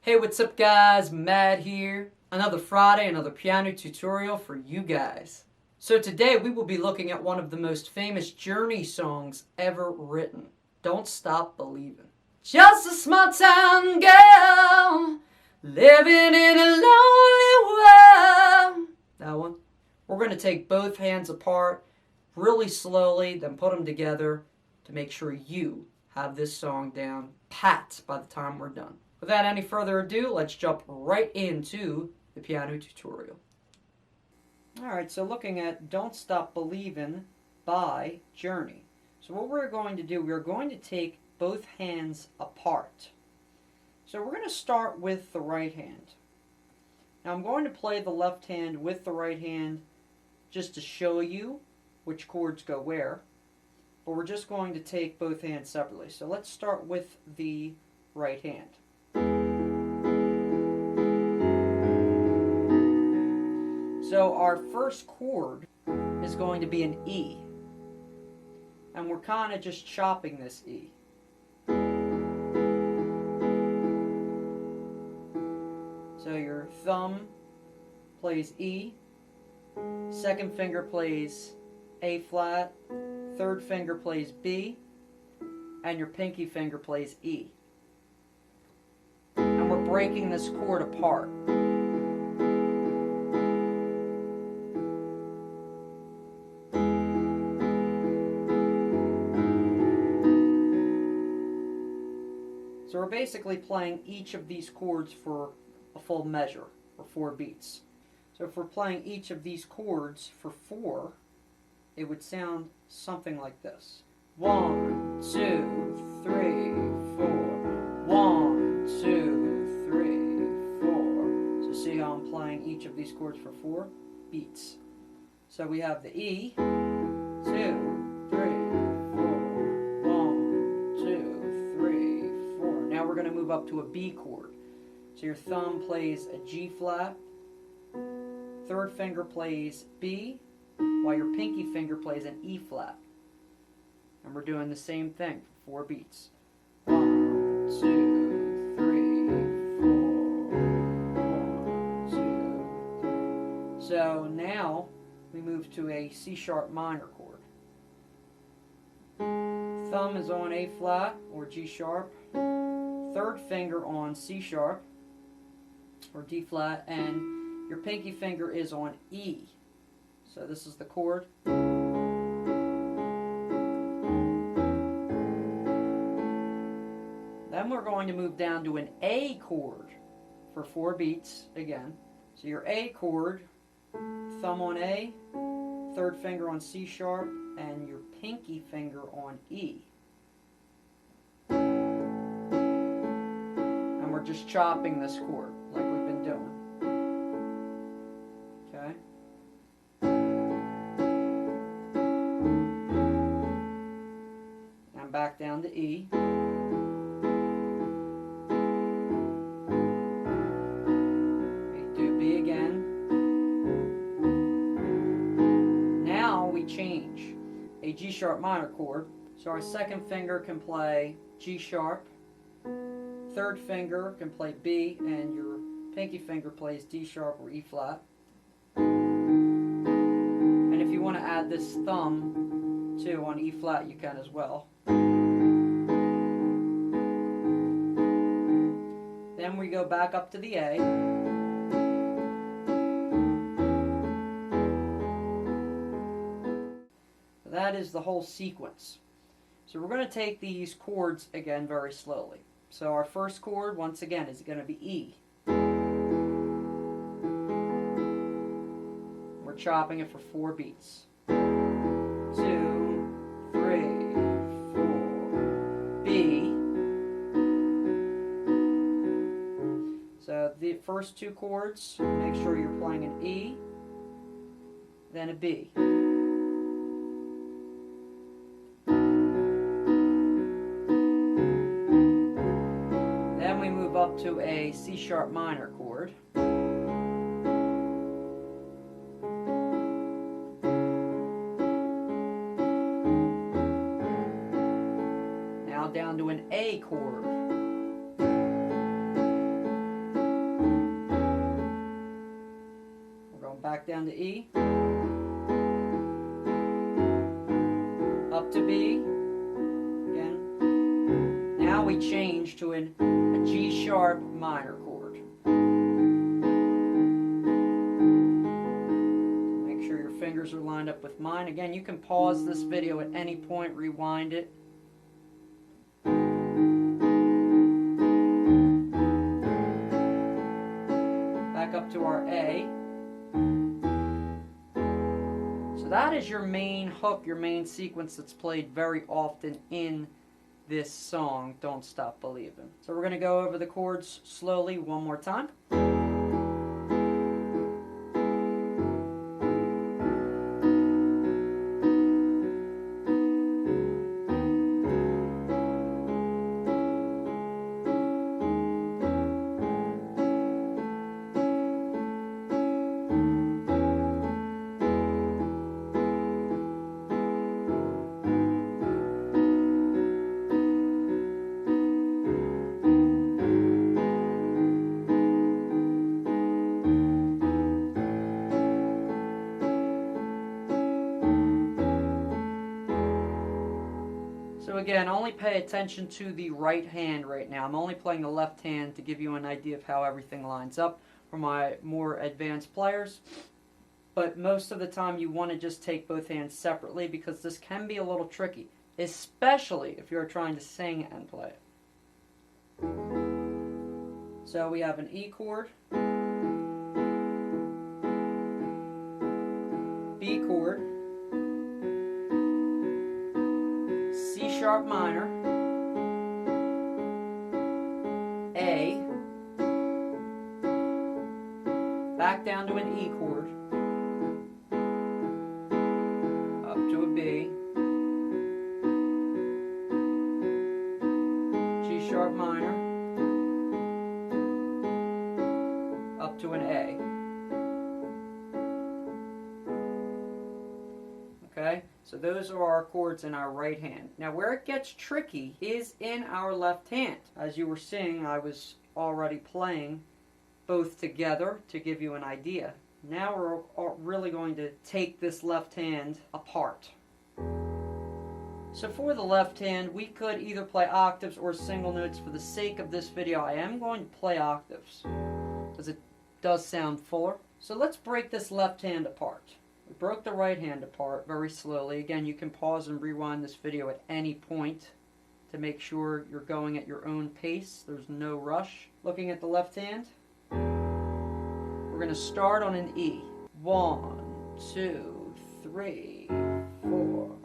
Hey, what's up guys? Matt here. Another Friday, another piano tutorial for you guys. So today we will be looking at one of the most famous Journey songs ever written, Don't Stop Believin'. Just a small town girl, living in a lonely world. That one. We're going to take both hands apart really slowly, then put them together to make sure you have this song down pat by the time we're done. Without any further ado, let's jump right into the piano tutorial. Alright, so looking at Don't Stop Believin' by Journey. So what we're going to do, we're going to take both hands apart. So we're going to start with the right hand. Now I'm going to play the left hand with the right hand just to show you which chords go where. But we're just going to take both hands separately. So let's start with the right hand. So our first chord is going to be an E. And we're kind of just chopping this E. So your thumb plays E, second finger plays A flat, third finger plays B, and your pinky finger plays E. And we're breaking this chord apart. So we're basically playing each of these chords for a full measure, or 4 beats. So if we're playing each of these chords for 4, it would sound something like this. 1, 2, 3, 4. 1, 2, 3, 4. So see how I'm playing each of these chords for 4 beats. So we have the E, 2, 3, 4. 1, 2, 3, 4. Now we're going to move up to a B chord. So your thumb plays a G flat, third finger plays B, while your pinky finger plays an E flat. And we're doing the same thing for 4 beats. 1, 2, 3, 4. 1, 2, 3. So now we move to a C sharp minor chord. Thumb is on A flat or G sharp, third finger on C sharp or D flat, and your pinky finger is on E. So this is the chord. Then we're going to move down to an A chord for 4 beats again. So your A chord, thumb on A, third finger on C sharp, and your pinky finger on E. And we're just chopping this chord like we've been doing. Okay? Now back down to E. Do B again. Now we change a G sharp minor chord. So our second finger can play G sharp, third finger can play B, and your pinky finger plays D sharp or E flat. And if you want to add this thumb too on E flat, you can as well. Then we go back up to the A. That is the whole sequence. So we're going to take these chords again very slowly. So our first chord, once again, is going to be E. We're chopping it for 4 beats. 2, 3, 4. B. So the first 2 chords, make sure you're playing an E, then a B. Then we move up to a C sharp minor chord. Now down to an A chord. down to E, up to B, again. Now we change to a G sharp minor chord. Make sure your fingers are lined up with mine. Again, you can pause this video at any point, rewind it. Back up to our A. So that is your main hook, your main sequence that's played very often in this song, Don't Stop Believin'. So we're going to go over the chords slowly one more time. So again, only pay attention to the right hand right now. I'm only playing the left hand to give you an idea of how everything lines up for my more advanced players. But most of the time you want to just take both hands separately because this can be a little tricky, especially if you're trying to sing and play it. So we have an E chord, B chord, C sharp minor, A, back down to an E chord, up to a B, G sharp minor, up to an A. Okay, so those are our chords in our right hand. Now where it gets tricky is in our left hand. As you were seeing, I was already playing both together to give you an idea. Now we're really going to take this left hand apart. So for the left hand, we could either play octaves or single notes. For the sake of this video, I am going to play octaves because it does sound fuller. So let's break this left hand apart. We broke the right hand apart very slowly. Again, you can pause and rewind this video at any point to make sure you're going at your own pace. There's no rush. Looking at the left hand, we're going to start on an E. 1, 2, 3, 4.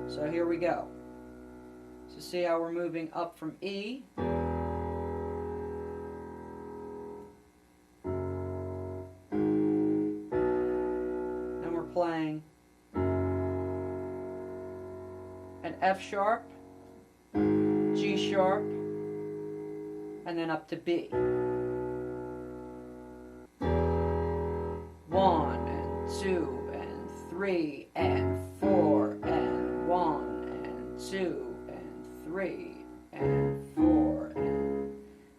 So here we go. So see how we're moving up from E. Playing an F sharp, G sharp, and then up to B. 1 and 2 and 3 and 4 and 1 and 2 and 3 and 4 and...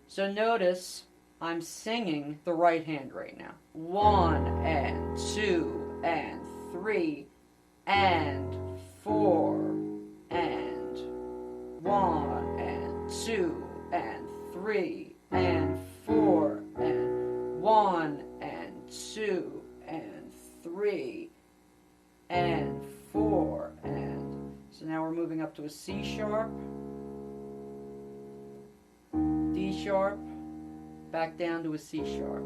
So notice I'm singing the right hand right now. 1 and 2 and 3 and 4 and 1 and 2 and 3 and 4 and 1 and 2 and 3 and 4 and... So now we're moving up to a C sharp, D sharp, back down to a C sharp.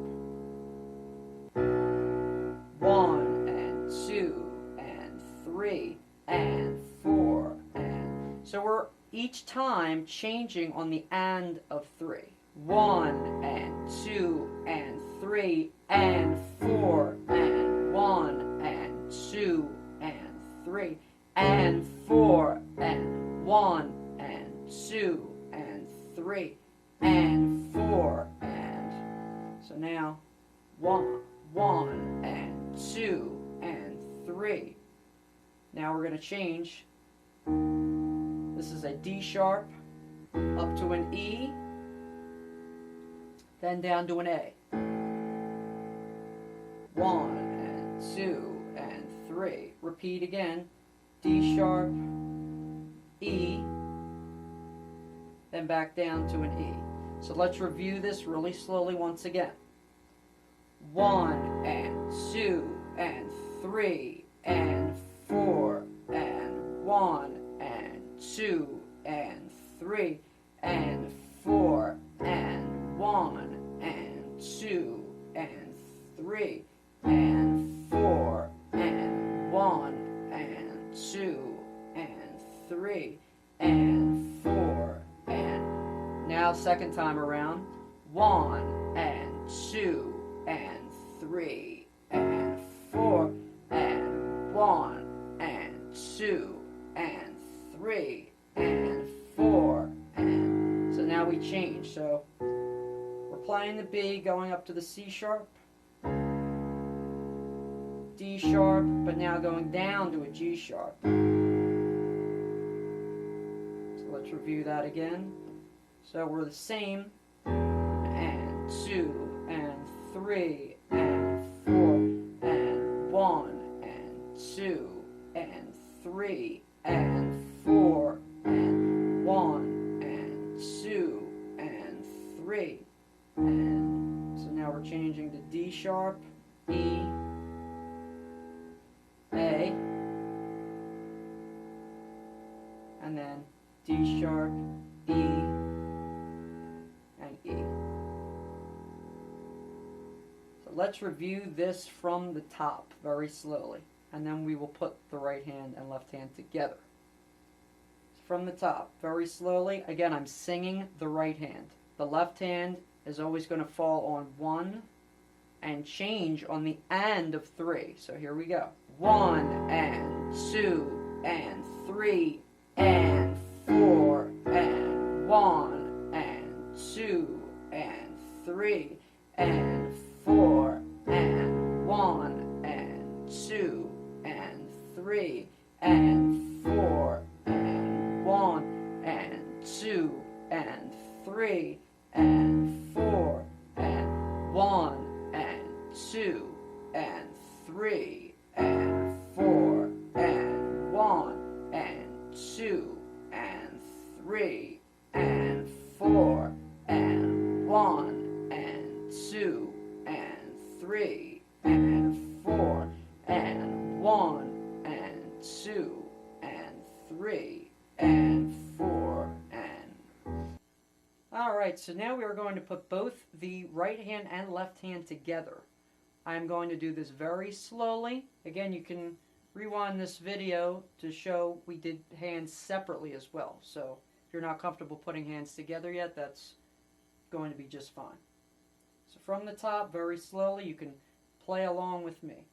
1 and 2 and 3 and 4 and... So we're each time changing on the and of 3. 1 and 2 and 3 and 4 and 1 and 2 and 3 and 4 and 1 and 2 and 3 and 4 and... So now 1 and 2 and 3. Now we're going to change. This is a D sharp, up to an E, then down to an A. 1 and 3. Repeat again. D sharp, E, then back down to an E. So let's review this really slowly once again. 1 and 2 and 3 and 4 and 1 and 2 and 3 and 4 and 1 and 2 and 3 and 4 and 1 and 2 and 3 and 4 and now second time around 1 and 2 and 3 and 4 and 1 and 2 and 3 and 4 and so now we change. So we're playing the B going up to the C sharp, D sharp, but now going down to a G sharp. So let's review that again. So we're the same, and 2 and 3 and 4 and 1 and 2 and 3 and 4 and 1 and 2 and 3 and so now we're changing to D sharp, E, A, and then D sharp, E, and E. So let's review this from the top very slowly, and then we will put the right hand and left hand together. So from the top, very slowly, again I'm singing the right hand. The left hand is always going to fall on 1 and change on the and of 3. So here we go. 1 and 2 and 3 and 4 and 1 and 2 and 3 and 4 and 1 and 2 and 3 and 4 and 1 and 2 and 3 and 4 and 1 and 2 and 3 and 4 and 1 and 2 and 3 and 4 and 1 and 2 and 3 and 4 and 1 and 2 and 3 and 4 and alright, so now we are going to put both the right hand and left hand together. I'm going to do this very slowly. Again, you can rewind this video to show we did hands separately as well. So if you're not comfortable putting hands together yet, that's going to be just fine. So from the top, very slowly, you can play along with me.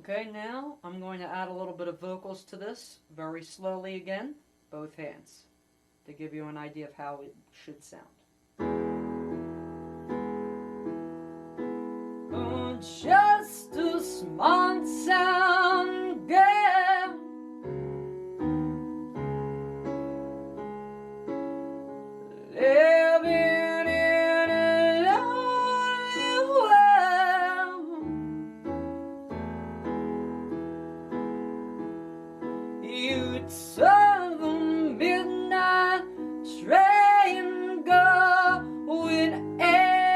Okay, now I'm going to add a little bit of vocals to this, very slowly again, both hands, to give you an idea of how it should sound. Oh, just a small town girl, living in a lonely world. You saw the midnight train going anywhere.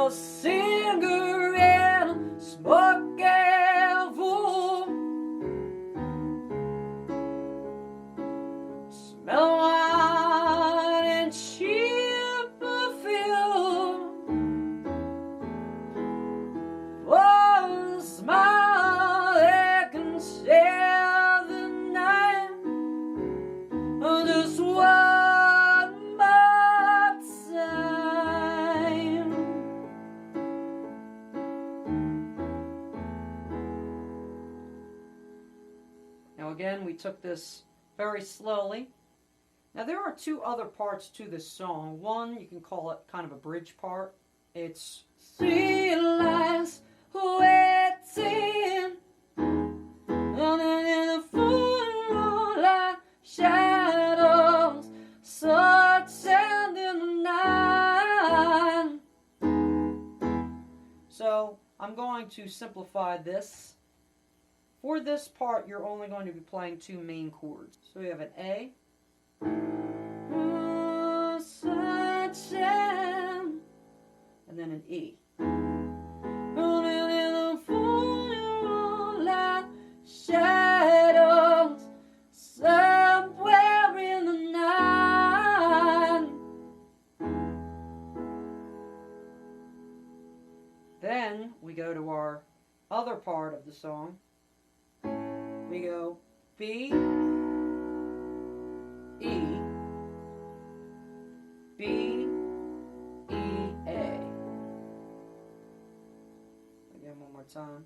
a singer in a smoky room. Smell wine and cheap perfume. Oh, smile that can share the night. Just one more time. Now again, we took this very slowly. Now there are two other parts to this song. One, you can call it kind of a bridge part. It's three lies waiting, and in the full moonlight shadows, such and in the night. So I'm going to simplify this. For this part, you're only going to be playing two main chords. So we have an A, and then an E. Shadows somewhere in the night. Then we go to our other part of the song. We go B, E, B, E, A. Again, one more time.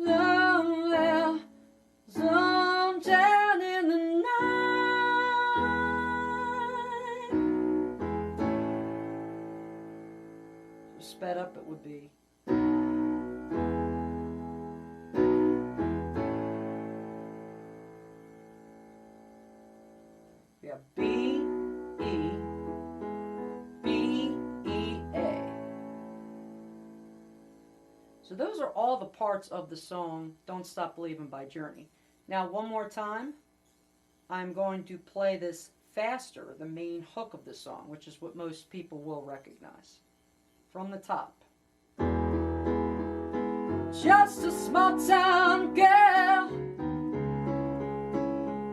Somewhere, sometime in the night. So sped up, it would be. We have B, E, B, E, A. So those are all the parts of the song Don't Stop Believin' by Journey. Now one more time, I'm going to play this faster, the main hook of the song, which is what most people will recognize. From the top. Just a small town girl,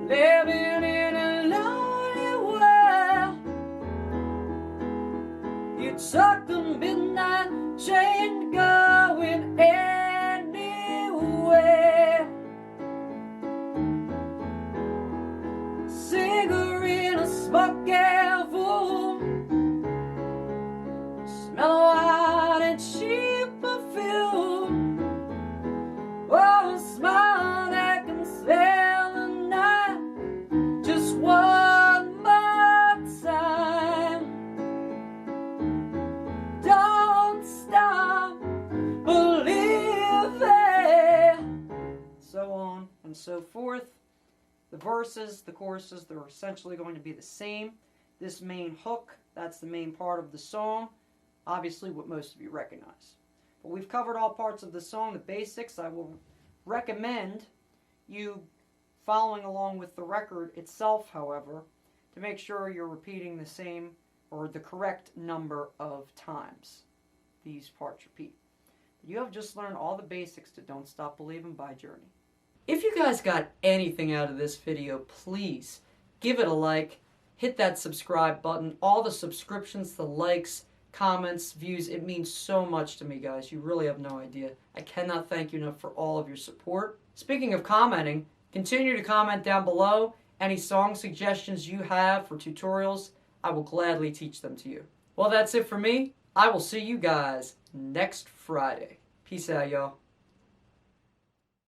living in a lonely world. You took the midnight train going anywhere. Singer in a smoky room. Smell of wine and cheap perfume. Oh, a smile that can sell the night. Just one more time. Don't stop believing. So on and so forth. The verses, the choruses, they're essentially going to be the same. This main hook, that's the main part of the song. Obviously what most of you recognize. But we've covered all parts of the song, the basics. I will recommend you following along with the record itself, however, to make sure you're repeating the same or the correct number of times these parts repeat. You have just learned all the basics to Don't Stop Believin' by Journey. If you guys got anything out of this video, please give it a like, hit that subscribe button, all the subscriptions, the likes, comments, views, it means so much to me, guys. You really have no idea. I cannot thank you enough for all of your support. Speaking of commenting, continue to comment down below. Any song suggestions you have for tutorials, I will gladly teach them to you. Well, that's it for me. I will see you guys next Friday. Peace out, y'all.